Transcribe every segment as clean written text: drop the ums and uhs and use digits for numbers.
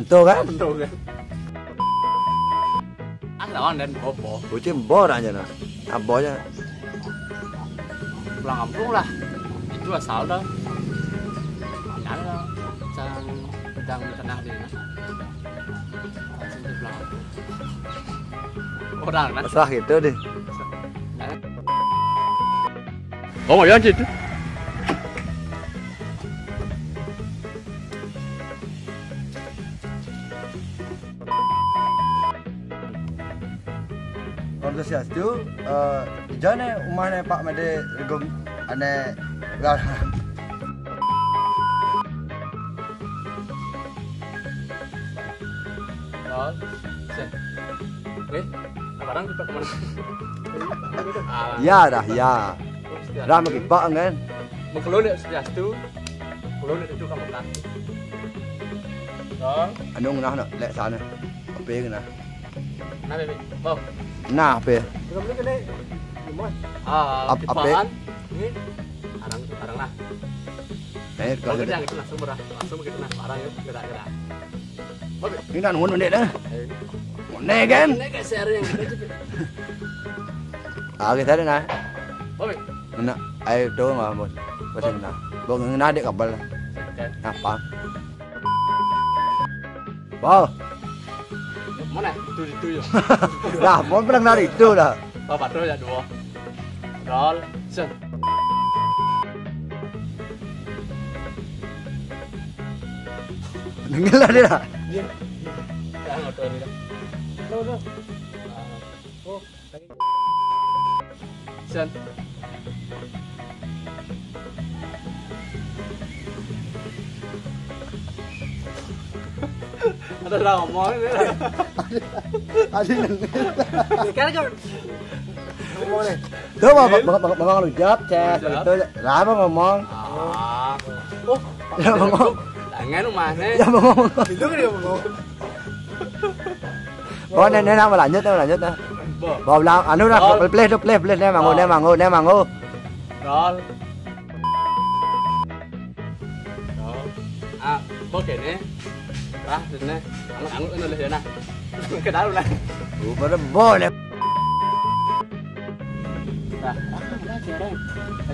Itu kan? Betul kan? Lawan dan bobo. Kucing bor aja nah. Abonya. Pulang kampung lah. Itu asal dah. Ada sang pedang tenang di sana. Langsung pulang kampung. Orang kan? Masalah gitu deh. Oh, mau yang itu? Antusias tu, jangan umahnya Pak Mede regum ane gal. Oh, sen. Barang kita kemana? Ya dah ya. Ram kita kan. Mengkelon ya tu. Kelon itu kamu kan. Dong. Anu ngah nak lek sana. Apa kena? Nah, bebe. Bau. Nah, apa? Belum kena. Apaan? Ini arang lah. Naik kalau kerja gitu langsung berah, langsung begitu nah arang itu gerak-gerak. Ini kan mun mendek dah. Mendek kan? Mendek kayak sharing. Kita ada nah. Babe. Nak, ayo tu mah bos. Bos nak. Bos ngena dek kabel. Apa? Wow. Mana? Itu ya. Lah, mau pernah nari itu dah. Bapak tu ya dua. Roll, sen. Dengar lah dia. Dia. Jangan auto ini dah. No. Oh, lagi. Sen. Ada orang ngomong ni. Ada yang Kan ngomong ni. tu bang lu jawab cek itu lama ngomong. Oh, ya ngomong. Tangan rumah ni. Ya ngomong. Itu kan dia ngomong. Có nên nào mà là nhất đó. Bảo là anh nó là play nè mà ngô. Rồi. À, bố kể nè. Đó, được nè. Ăn nó lên nè. Cái đá luôn nè. Mà nó bò nè. Nah,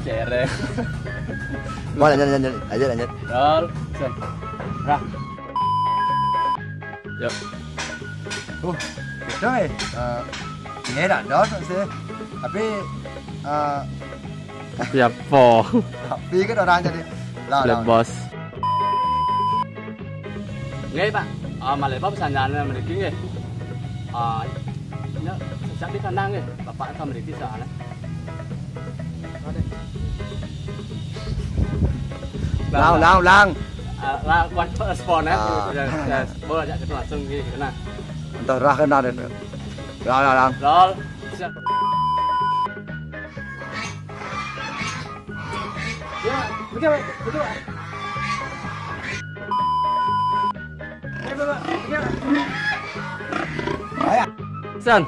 trẻ đây. Bò là nhất. Rồi, xem. Ra. Dạ. Rồi, nghe đã đó sih. Tapi Siapa? tapi kan orang jadi. Lah, bos. Nghe bạn, mà lại bắp sàn nhà này mình kinh nghe. Nhá, chắc đi khả năng nghe. Bapak kan memiliki sana. Lang. Lah, buat respon ya. Boleh aja kita langsung gitu nah. Entah rah kena deh. Lang. Roll. Ya, betul. Ayo, Sen.